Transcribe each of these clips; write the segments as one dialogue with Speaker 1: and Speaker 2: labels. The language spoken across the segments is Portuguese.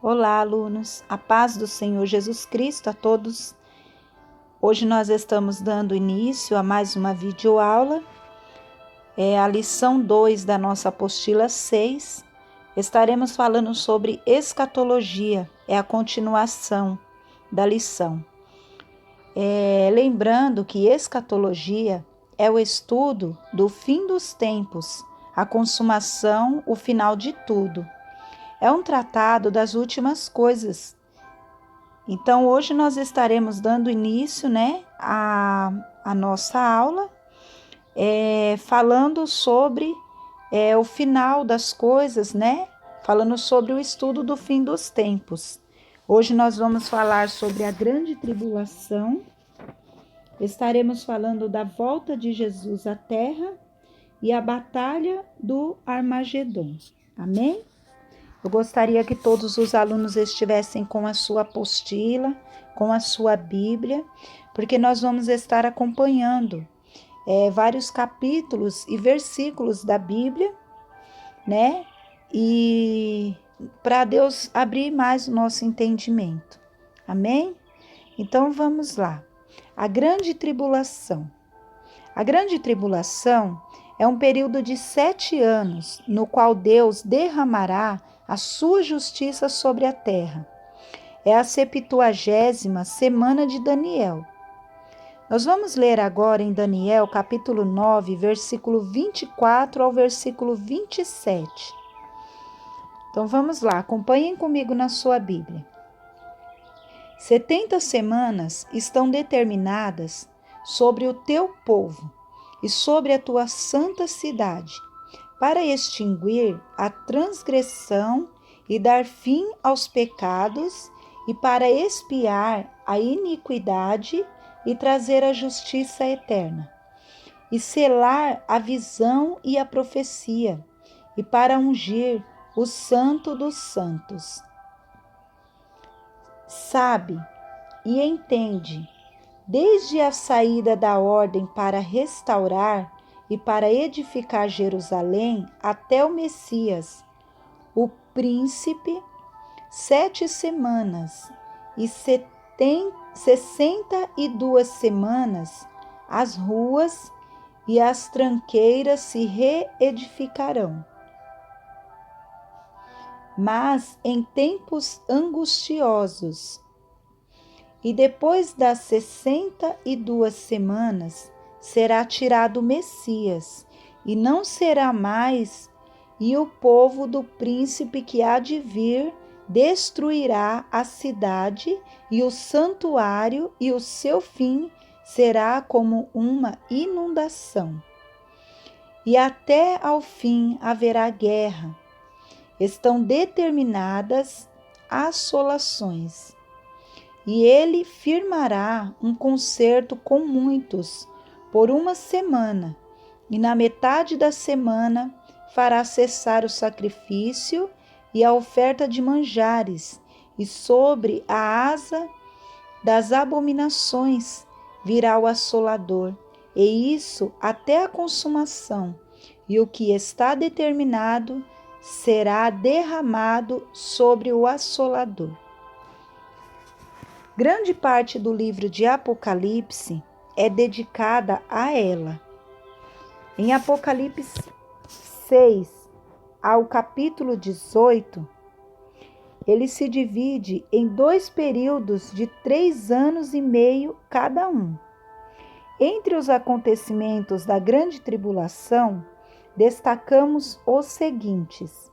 Speaker 1: Olá, alunos, a paz do Senhor Jesus Cristo a todos. Hoje nós estamos dando início a mais uma videoaula, a lição 2 da nossa apostila 6. Estaremos falando sobre escatologia, é a continuação da lição. Lembrando que escatologia é o estudo do fim dos tempos, a consumação, o final de tudo. É um tratado das últimas coisas. Então, hoje nós estaremos dando início, à nossa aula, falando sobre o final das coisas, falando sobre o estudo do fim dos tempos. Hoje nós vamos falar sobre a grande tribulação, estaremos falando da volta de Jesus à terra e a batalha do Armagedon. Amém? Eu gostaria que todos os alunos estivessem com a sua apostila, com a sua Bíblia, porque nós vamos estar acompanhando vários capítulos e versículos da Bíblia, E para Deus abrir mais o nosso entendimento. Amém? Então vamos lá. A grande tribulação. A grande tribulação é um período de 7 anos, no qual Deus derramará a sua justiça sobre a terra. É a 70ª semana de Daniel. Nós vamos ler agora em Daniel, capítulo 9, versículo 24 ao versículo 27. Então vamos lá, acompanhem comigo na sua Bíblia. 70 semanas estão determinadas sobre o teu povo e sobre a tua santa cidade, para extinguir a transgressão e dar fim aos pecados, e para expiar a iniquidade e trazer a justiça eterna, e selar a visão e a profecia, e para ungir o Santo dos Santos. Sabe e entende, desde a saída da ordem para restaurar e para edificar Jerusalém até o Messias, o príncipe, 7 semanas e 62 semanas, as ruas e as tranqueiras se reedificarão. Mas em tempos angustiosos, e depois das 62 semanas, será tirado o Messias, e não será mais, e o povo do príncipe que há de vir destruirá a cidade e o santuário, e o seu fim será como uma inundação. E até ao fim haverá guerra. Estão determinadas assolações. E ele firmará um concerto com muitos por 1 semana, e na metade da semana fará cessar o sacrifício e a oferta de manjares, e sobre a asa das abominações virá o assolador, e isso até a consumação, e o que está determinado será derramado sobre o assolador. Grande parte do livro de Apocalipse é dedicada a ela. Em Apocalipse 6 ao capítulo 18, ele se divide em 2 períodos de 3 anos e meio cada um. Entre os acontecimentos da grande tribulação, destacamos os seguintes: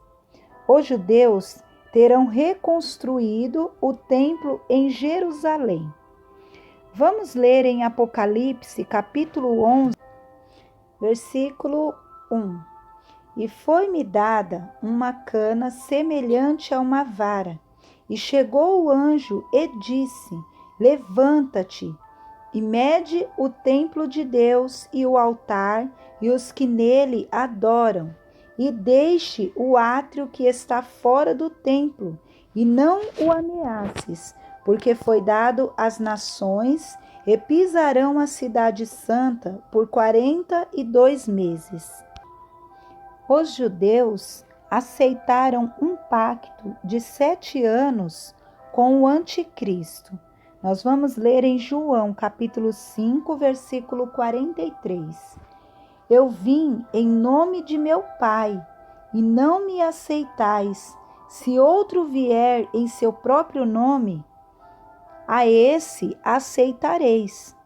Speaker 1: os judeus terão reconstruído o templo em Jerusalém. Vamos ler em Apocalipse, capítulo 11, versículo 1. E foi-me dada uma cana semelhante a uma vara, e chegou o anjo e disse: levanta-te, e mede o templo de Deus e o altar e os que nele adoram, e deixe o átrio que está fora do templo, e não o ameaces, porque foi dado às nações, e pisarão a cidade santa por 42 meses. Os judeus aceitaram um pacto de 7 anos com o anticristo. Nós vamos ler em João, capítulo 5, versículo 43. Eu vim em nome de meu Pai, e não me aceitais. Se outro vier em seu próprio nome, a esse aceitareis.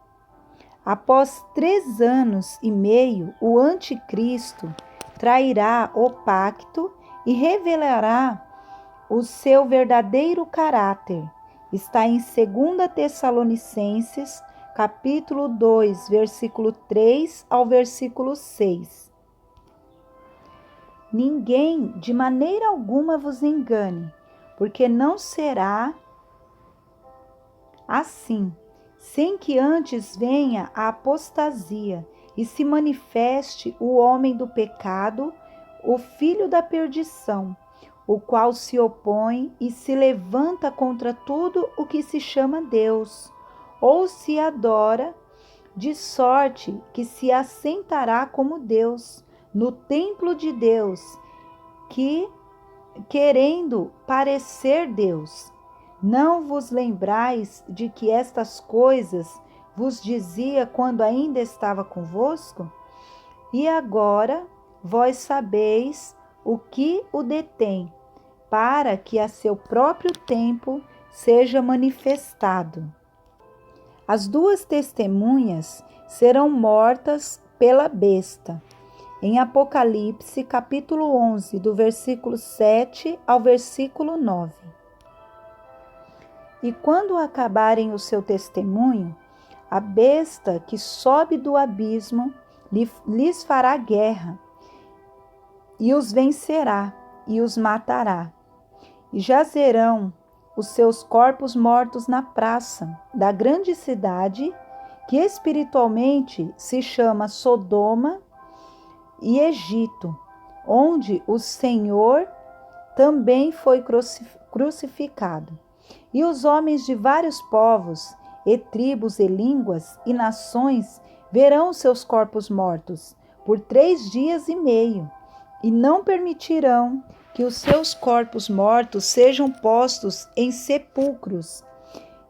Speaker 1: Após 3 anos e meio, o anticristo trairá o pacto e revelará o seu verdadeiro caráter. Está em 2 Tessalonicenses, capítulo 2, versículo 3 ao versículo 6. Ninguém de maneira alguma vos engane, porque não será assim, sem que antes venha a apostasia e se manifeste o homem do pecado, o filho da perdição, o qual se opõe e se levanta contra tudo o que se chama Deus, ou se adora, de sorte que se assentará como Deus no templo de Deus, que, querendo parecer Deus. Não vos lembrais de que estas coisas vos dizia quando ainda estava convosco? E agora vós sabeis o que o detém, para que a seu próprio tempo seja manifestado. As 2 testemunhas serão mortas pela besta. Em Apocalipse, capítulo 11, do versículo 7 ao versículo 9. E quando acabarem o seu testemunho, a besta que sobe do abismo lhes fará guerra, e os vencerá, e os matará. E jazerão os seus corpos mortos na praça da grande cidade, que espiritualmente se chama Sodoma e Egito, onde o Senhor também foi crucificado. E os homens de vários povos, e tribos, e línguas, e nações verão seus corpos mortos por 3 dias e meio, e não permitirão que os seus corpos mortos sejam postos em sepulcros.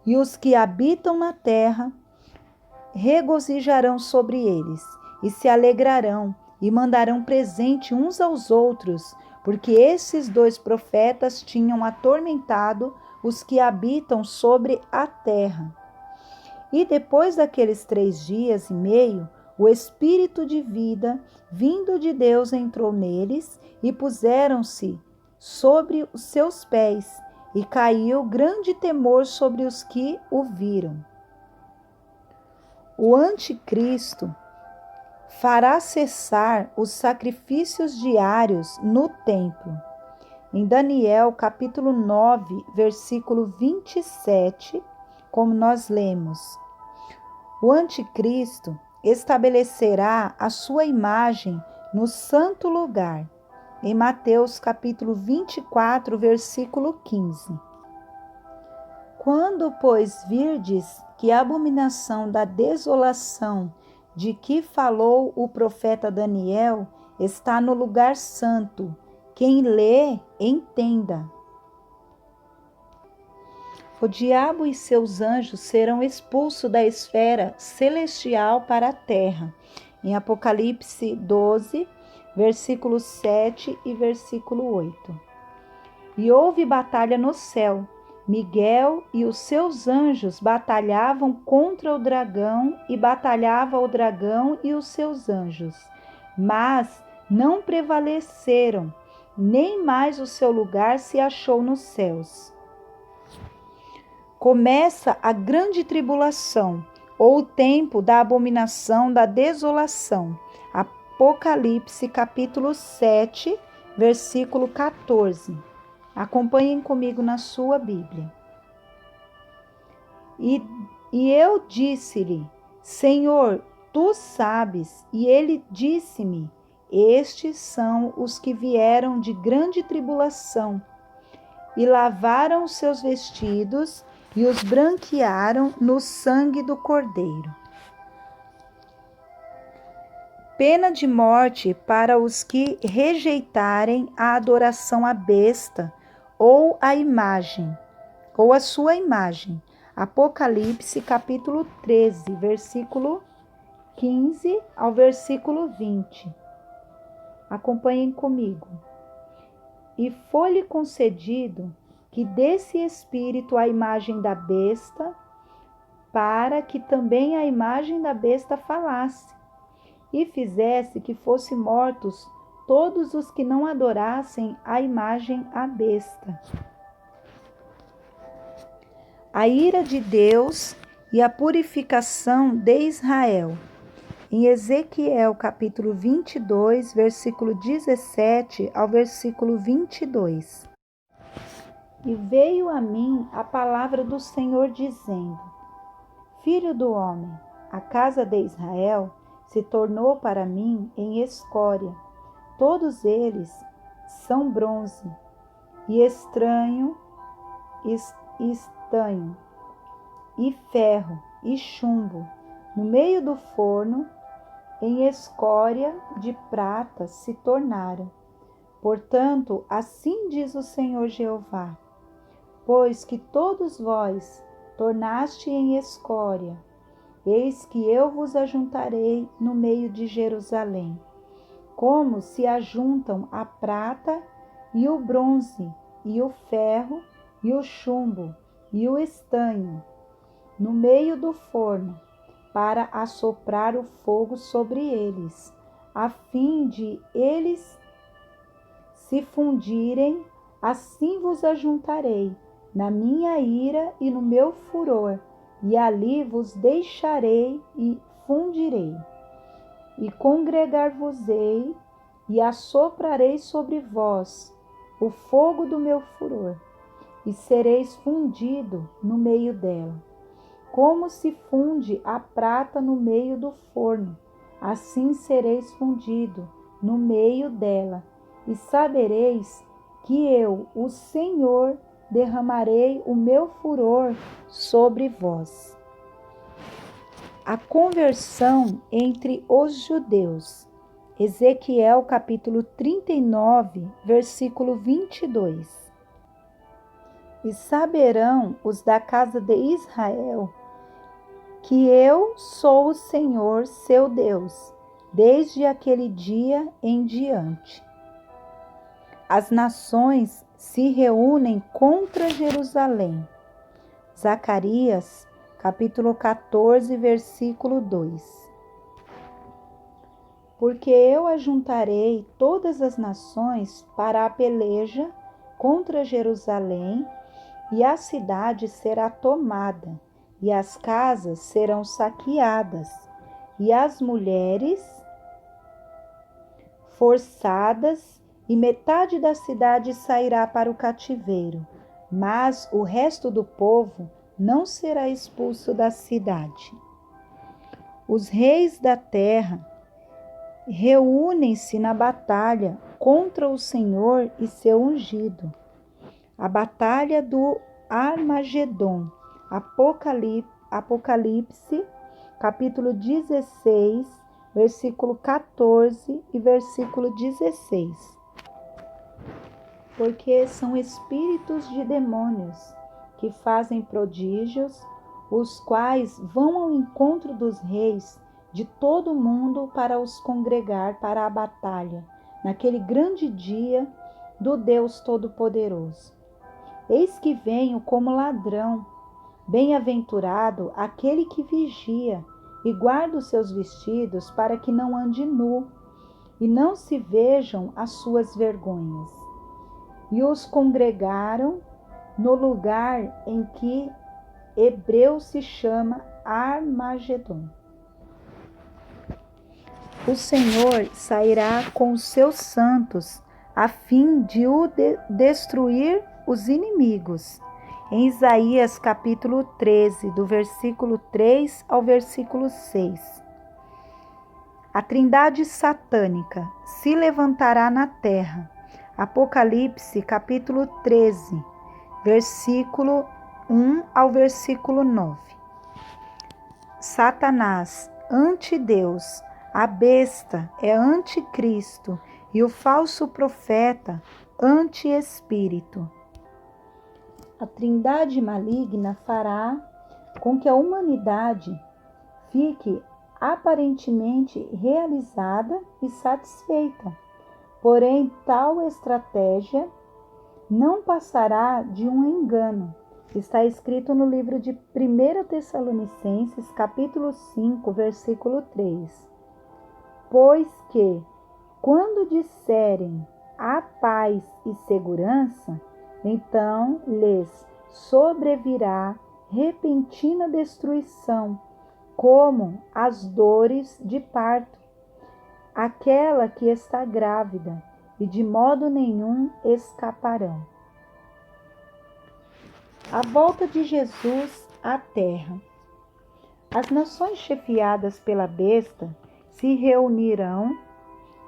Speaker 1: E os que habitam na terra regozijarão sobre eles, e se alegrarão, e mandarão presente uns aos outros, porque esses 2 profetas tinham atormentado os que habitam sobre a terra. E depois daqueles 3 dias e meio, o Espírito de vida, vindo de Deus, entrou neles, e puseram-se sobre os seus pés, e caiu grande temor sobre os que o viram. O anticristo fará cessar os sacrifícios diários no templo. Em Daniel, capítulo 9, versículo 27, como nós lemos: o anticristo estabelecerá a sua imagem no santo lugar. Em Mateus, capítulo 24, versículo 15. Quando, pois, virdes que a abominação da desolação de que falou o profeta Daniel está no lugar santo, quem lê, entenda. O diabo e seus anjos serão expulsos da esfera celestial para a terra. Em Apocalipse 12, versículo 7 e versículo 8. E houve batalha no céu. Miguel e os seus anjos batalhavam contra o dragão, e batalhava o dragão e os seus anjos, mas não prevaleceram, nem mais o seu lugar se achou nos céus. Começa a grande tribulação, ou o tempo da abominação da desolação. Apocalipse capítulo 7, versículo 14. Acompanhem comigo na sua Bíblia. E eu disse-lhe: Senhor, tu sabes. E ele disse-me: estes são os que vieram de grande tribulação, e lavaram os seus vestidos, e os branquearam no sangue do Cordeiro. pena de morte para os que rejeitarem a adoração à besta ou à imagem, ou a sua imagem. Apocalipse, capítulo 13, versículo 15 ao versículo 20. Acompanhem comigo. E foi-lhe concedido que desse espírito a imagem da besta, para que também a imagem da besta falasse, e fizesse que fossem mortos todos os que não adorassem a imagem à besta. A ira de Deus e a purificação de Israel. Em Ezequiel capítulo 22, versículo 17 ao versículo 22. E veio a mim a palavra do Senhor dizendo: Filho do homem, a casa de Israel se tornou para mim em escória. Todos eles são bronze, e estanho, e ferro, e chumbo. No meio do forno, em escória de prata se tornaram. Portanto, assim diz o Senhor Jeová: pois que todos vós tornaste em escória, eis que eu vos ajuntarei no meio de Jerusalém, como se ajuntam a prata e o bronze, e o ferro, e o chumbo, e o estanho, no meio do forno, para assoprar o fogo sobre eles, a fim de eles se fundirem. Assim vos ajuntarei na minha ira e no meu furor, e ali vos deixarei e fundirei. E congregar-vos-ei, e assoprarei sobre vós o fogo do meu furor, e sereis fundido no meio dela. Como se funde a prata no meio do forno, assim sereis fundido no meio dela, e sabereis que eu, o Senhor, derramarei o meu furor sobre vós. A conversão entre os judeus. Ezequiel capítulo 39, versículo 22. E saberão os da casa de Israel que eu sou o Senhor seu Deus, desde aquele dia em diante. As nações se reúnem contra Jerusalém. Zacarias, capítulo 14, versículo 2. Porque eu ajuntarei todas as nações para a peleja contra Jerusalém, e a cidade será tomada, e as casas serão saqueadas, e as mulheres forçadas, e metade da cidade sairá para o cativeiro, mas o resto do povo não será expulso da cidade. Os reis da terra reúnem-se na batalha contra o Senhor e seu ungido. A batalha do Armagedon. Apocalipse, capítulo 16, versículo 14 e versículo 16. Porque são espíritos de demônios que fazem prodígios, os quais vão ao encontro dos reis de todo o mundo para os congregar para a batalha, naquele grande dia do Deus Todo-Poderoso. Eis que venho como ladrão. Bem-aventurado aquele que vigia e guarda os seus vestidos, para que não ande nu e não se vejam as suas vergonhas. E os congregaram no lugar em que hebreu se chama Armagedon. O Senhor sairá com os seus santos, a fim de o destruir os inimigos. Em Isaías capítulo 13, do versículo 3 ao versículo 6. A trindade satânica se levantará na terra. Apocalipse capítulo 13, versículo 1 ao versículo 9. Satanás ante Deus, A besta é anticristo e o falso profeta anti-espírito. A trindade maligna fará com que a humanidade fique aparentemente realizada e satisfeita. Porém, tal estratégia não passará de um engano. Está escrito no livro de 1 Tessalonicenses, capítulo 5, versículo 3. Pois que, quando disserem a paz e segurança, então lhes sobrevirá repentina destruição, como as dores de parto, aquela que está grávida, e de modo nenhum escaparão. A volta de Jesus à terra. As nações chefiadas pela besta se reunirão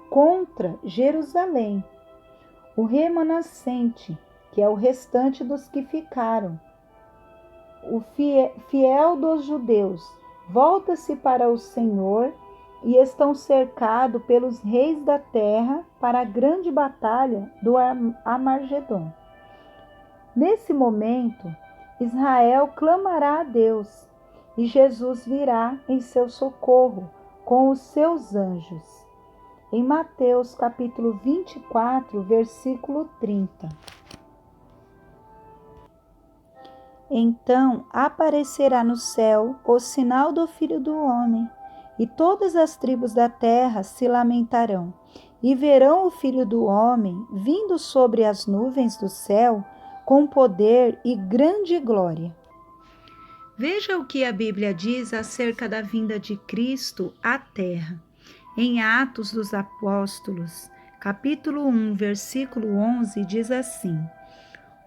Speaker 1: contra Jerusalém. O remanescente, que é o restante dos que ficaram, o fiel dos judeus, volta-se para o Senhor e estão cercados pelos reis da terra para a grande batalha do Armagedon. Nesse momento, Israel clamará a Deus e Jesus virá em seu socorro com os seus anjos. Em Mateus capítulo 24, versículo 30. Então aparecerá no céu o sinal do Filho do Homem, e todas as tribos da terra se lamentarão, e verão o Filho do Homem vindo sobre as nuvens do céu com poder e grande glória. Veja o que a Bíblia diz acerca da vinda de Cristo à terra. Em Atos dos Apóstolos, capítulo 1, versículo 11, diz assim: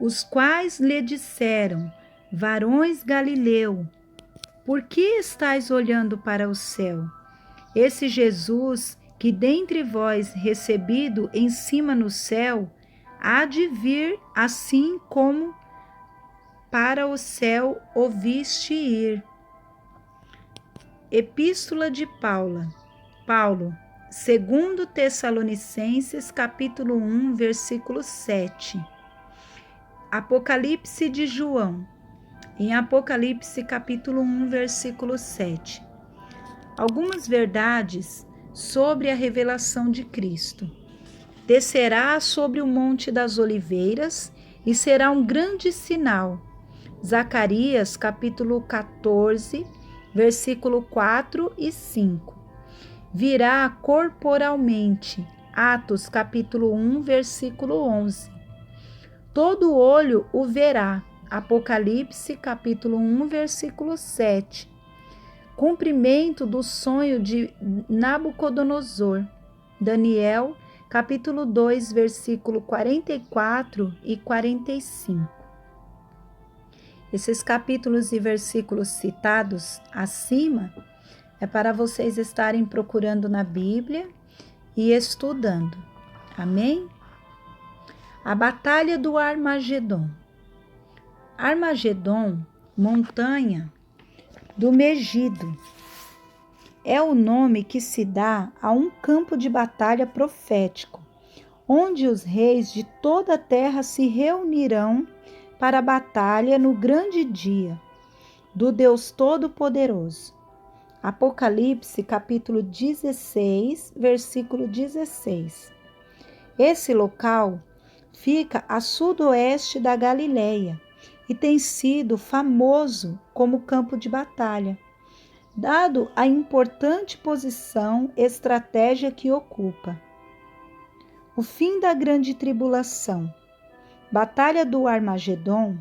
Speaker 1: os quais lhe disseram: varões Galileu, por que estáis olhando para o céu? Esse Jesus, que dentre vós recebido em cima no céu, há de vir assim como para o céu o viste ir. Epístola de Paulo, 2 Tessalonicenses, capítulo 1, versículo 7. Apocalipse de João, em Apocalipse capítulo 1, versículo 7. Algumas verdades sobre a revelação de Cristo. Descerá sobre o Monte das Oliveiras e será um grande sinal. Zacarias capítulo 14, versículo 4 e 5. Virá corporalmente. Atos capítulo 1, versículo 11. Todo olho o verá. Apocalipse, capítulo 1, versículo 7. Cumprimento do sonho de Nabucodonosor. Daniel, capítulo 2, versículo 44 e 45. Esses capítulos e versículos citados acima é para vocês estarem procurando na Bíblia e estudando. Amém? A Batalha do Armagedon. Armagedon, montanha do Megido, é o nome que se dá a um campo de batalha profético, onde os reis de toda a terra se reunirão para a batalha no grande dia do Deus Todo-Poderoso. Apocalipse, capítulo 16, versículo 16. Esse local fica a sudoeste da Galileia e tem sido famoso como campo de batalha, dado a importante posição estratégica que ocupa. O fim da grande tribulação. Batalha do Armagedon.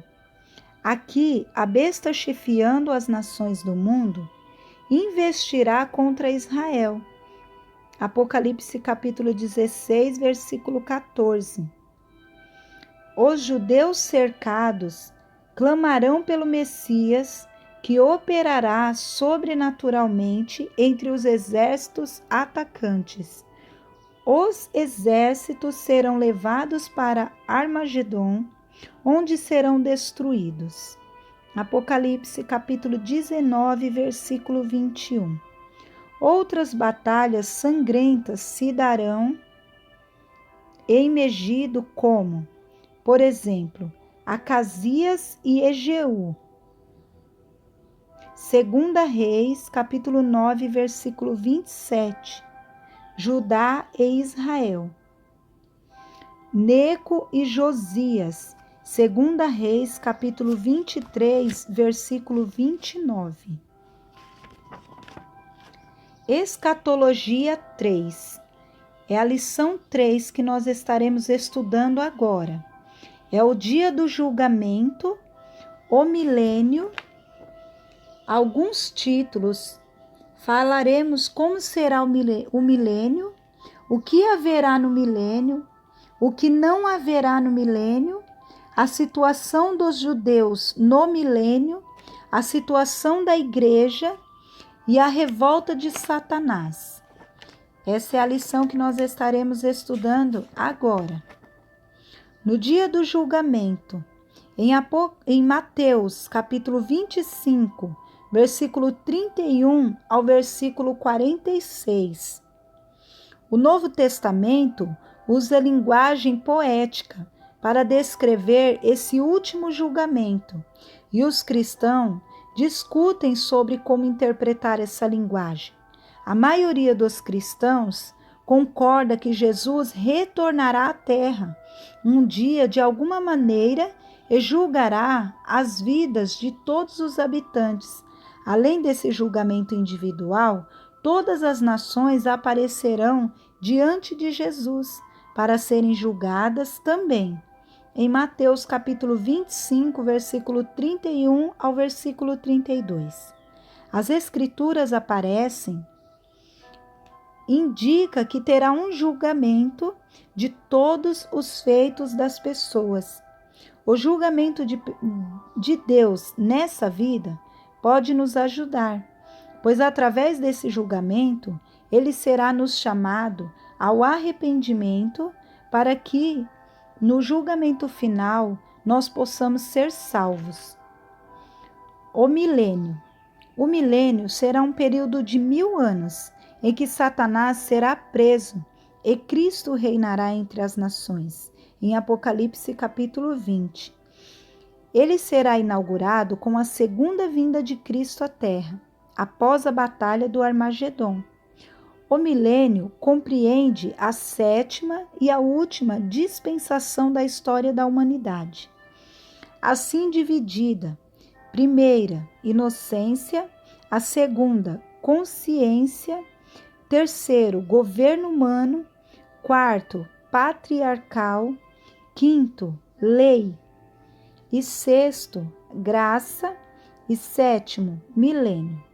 Speaker 1: Aqui, a besta chefiando as nações do mundo investirá contra Israel. Apocalipse capítulo 16, versículo 14. Os judeus cercados clamarão pelo Messias, que operará sobrenaturalmente entre os exércitos atacantes. Os exércitos serão levados para Armagedon, onde serão destruídos. Apocalipse capítulo 19, versículo 21. Outras batalhas sangrentas se darão em Megido, como, por exemplo, Acasias e Egeu. 2 Reis, capítulo 9, versículo 27. Judá e Israel. Neco e Josias. 2 Reis, capítulo 23, versículo 29. Escatologia 3. É a lição 3 que nós estaremos estudando agora. É o dia do julgamento, o milênio. Alguns títulos. Falaremos como será o milênio, o que haverá no milênio, o que não haverá no milênio, a situação dos judeus no milênio, a situação da igreja e a revolta de Satanás. Essa é a lição que nós estaremos estudando agora. No dia do julgamento, em Mateus, capítulo 25, versículo 31 ao versículo 46. O Novo Testamento usa linguagem poética para descrever esse último julgamento, e os cristãos discutem sobre como interpretar essa linguagem. A maioria dos cristãos concorda que Jesus retornará à terra um dia de alguma maneira e julgará as vidas de todos os habitantes. Além desse julgamento individual, todas as nações aparecerão diante de Jesus para serem julgadas também. Em Mateus capítulo 25, versículo 31 ao versículo 32. As escrituras indica que terá um julgamento de todos os feitos das pessoas. O julgamento de Deus nessa vida pode nos ajudar, pois através desse julgamento, ele será nos chamado ao arrependimento para que, no julgamento final, nós possamos ser salvos. O milênio. O milênio será um período de 1000 anos, em que Satanás será preso e Cristo reinará entre as nações. Em Apocalipse capítulo 20. Ele será inaugurado com a segunda vinda de Cristo à Terra, após a batalha do Armagedon. O milênio compreende a 7ª e a última dispensação da história da humanidade. Assim dividida: primeira, inocência; a segunda, consciência; terceiro, governo humano; quarto, patriarcal; quinto, lei; e sexto, graça; e sétimo, milênio.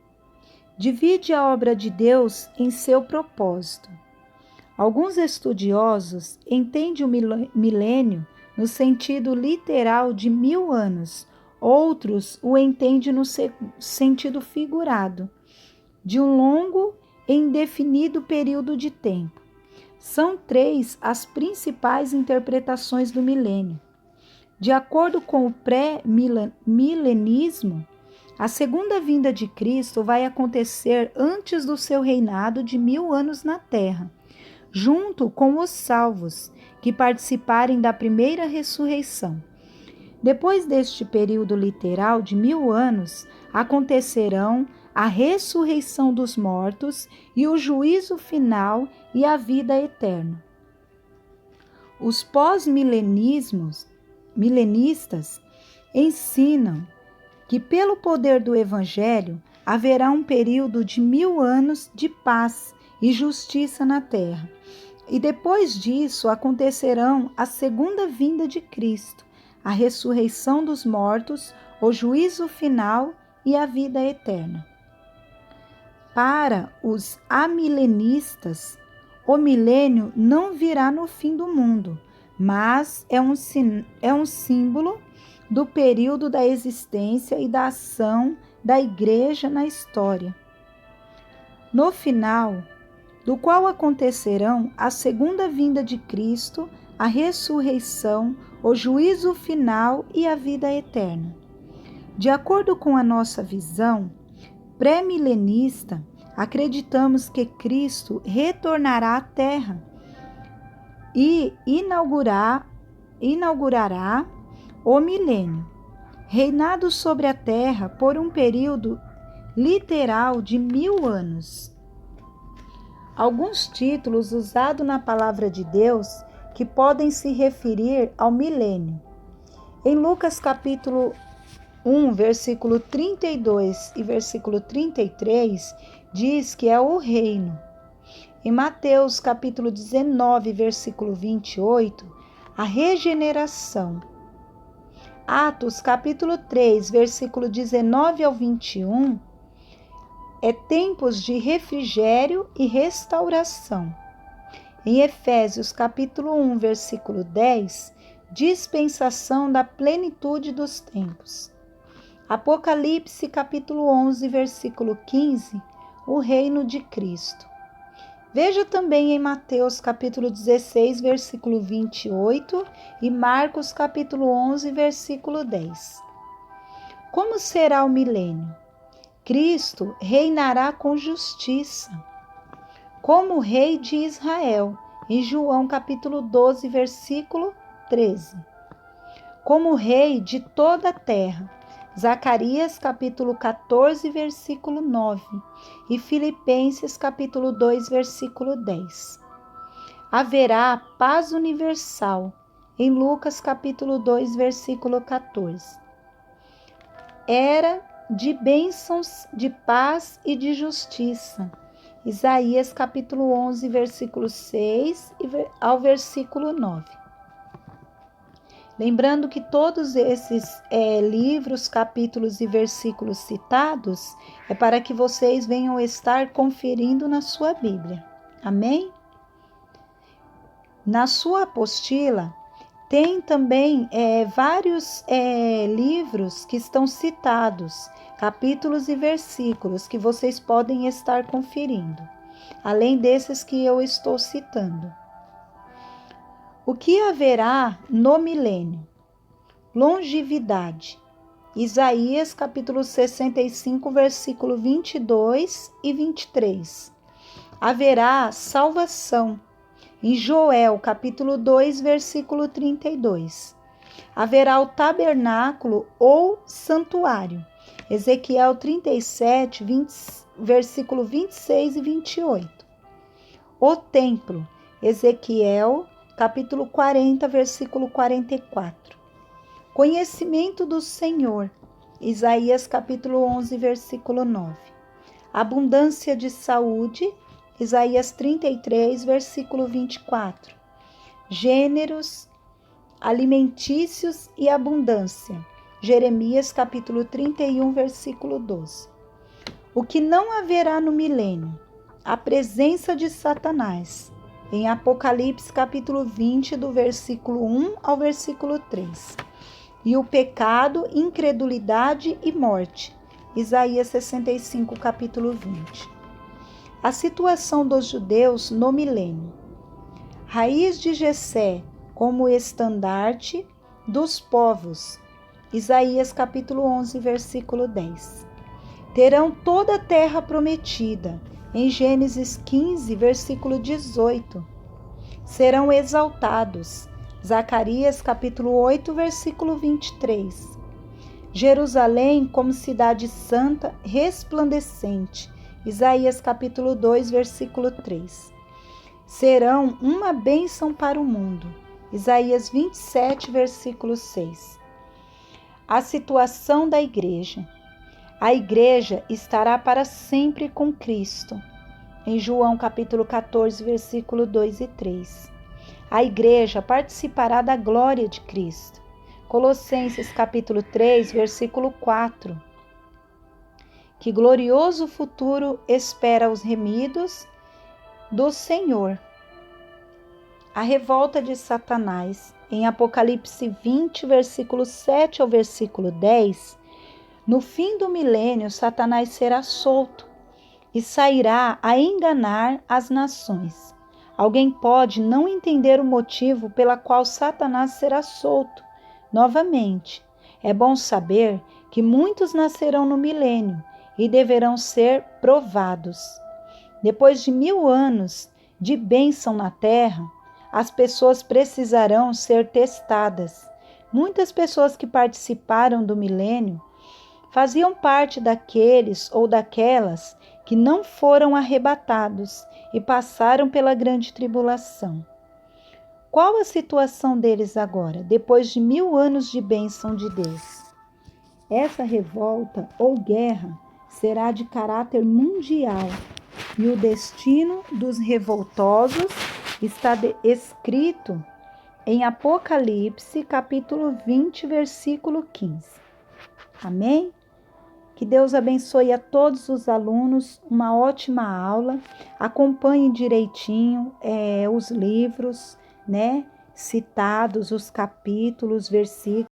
Speaker 1: Divide a obra de Deus em seu propósito. Alguns estudiosos entendem o milênio no sentido literal de 1000 anos, outros o entendem no sentido figurado, de um longo e indefinido período de tempo. São 3 as principais interpretações do milênio. De acordo com o pré-milenismo, a segunda vinda de Cristo vai acontecer antes do seu reinado de 1000 anos na terra, junto com os salvos que participarem da primeira ressurreição. Depois deste período literal de 1000 anos, acontecerão a ressurreição dos mortos e o juízo final e a vida eterna. Os pós-milenistas ensinam que pelo poder do Evangelho haverá um período de 1000 anos de paz e justiça na terra. E depois disso acontecerão a segunda vinda de Cristo, a ressurreição dos mortos, o juízo final e a vida eterna. Para os amilenistas, o milênio não virá no fim do mundo, mas é um símbolo do período da existência e da ação da igreja na história. No final, do qual acontecerão a segunda vinda de Cristo, a ressurreição, o juízo final e a vida eterna. De acordo com a nossa visão pré-milenista, acreditamos que Cristo retornará à Terra e inaugurará o milênio, reinado sobre a Terra por um período literal de 1000 anos. Alguns títulos usados na Palavra de Deus que podem se referir ao milênio. Em Lucas capítulo 1, versículo 32 e versículo 33, diz que é o reino. Em Mateus capítulo 19, versículo 28, a regeneração. Atos capítulo 3, versículo 19 ao 21, é tempos de refrigério e restauração. Em Efésios capítulo 1, versículo 10, dispensação da plenitude dos tempos. Apocalipse capítulo 11, versículo 15, o reino de Cristo. Veja também em Mateus capítulo 16, versículo 28 e Marcos capítulo 11, versículo 10. Como será o milênio? Cristo reinará com justiça, como rei de Israel, em João capítulo 12, versículo 13. Como rei de toda a terra, Zacarias capítulo 14, versículo 9 e Filipenses capítulo 2, versículo 10. Haverá paz universal, em Lucas capítulo 2, versículo 14. Era de bênçãos, de paz e de justiça, Isaías capítulo 11, versículo 6 ao versículo 9. Lembrando que todos esses livros, capítulos e versículos citados é para que vocês venham estar conferindo na sua Bíblia. Amém? Na sua apostila tem também vários livros que estão citados, capítulos e versículos que vocês podem estar conferindo, além desses que eu estou citando. O que haverá no milênio? Longevidade. Isaías capítulo 65, versículo 22 e 23. Haverá salvação. Em Joel capítulo 2, versículo 32. Haverá o tabernáculo ou santuário. Ezequiel 37, versículo 26 e 28. O templo. Ezequiel capítulo 40, versículo 44. Conhecimento do Senhor. Isaías capítulo 11, versículo 9. Abundância de saúde. Isaías 33, versículo 24. Gêneros alimentícios e abundância. Jeremias capítulo 31, versículo 12. O que não haverá no milênio? A presença de Satanás. Em Apocalipse capítulo 20, do versículo 1 ao versículo 3. E o pecado, incredulidade e morte. Isaías 65, capítulo 20. A situação dos judeus no milênio. Raiz de Jessé como estandarte dos povos. Isaías capítulo 11, versículo 10. Terão toda a terra prometida. Em Gênesis 15, versículo 18. Serão exaltados. Zacarias capítulo 8, versículo 23. Jerusalém como cidade santa, resplandecente. Isaías capítulo 2, versículo 3. Serão uma bênção para o mundo. Isaías 27, versículo 6. A situação da igreja. A igreja estará para sempre com Cristo. Em João capítulo 14, versículo 2 e 3. A igreja participará da glória de Cristo. Colossenses capítulo 3, versículo 4. Que glorioso futuro espera os remidos do Senhor. A revolta de Satanás. Em Apocalipse 20, versículo 7 ao versículo 10, no fim do milênio, Satanás será solto e sairá a enganar as nações. Alguém pode não entender o motivo pela qual Satanás será solto novamente. É bom saber que muitos nascerão no milênio e deverão ser provados. Depois de 1000 anos de bênção na terra, as pessoas precisarão ser testadas. Muitas pessoas que participaram do milênio faziam parte daqueles ou daquelas que não foram arrebatados e passaram pela grande tribulação. Qual a situação deles agora, depois de 1000 anos de bênção de Deus? Essa revolta ou guerra será de caráter mundial e o destino dos revoltosos está escrito em Apocalipse, capítulo 20, versículo 15. Amém? Que Deus abençoe a todos os alunos, uma ótima aula. Acompanhem direitinho os livros, né? Citados, os capítulos, versículos.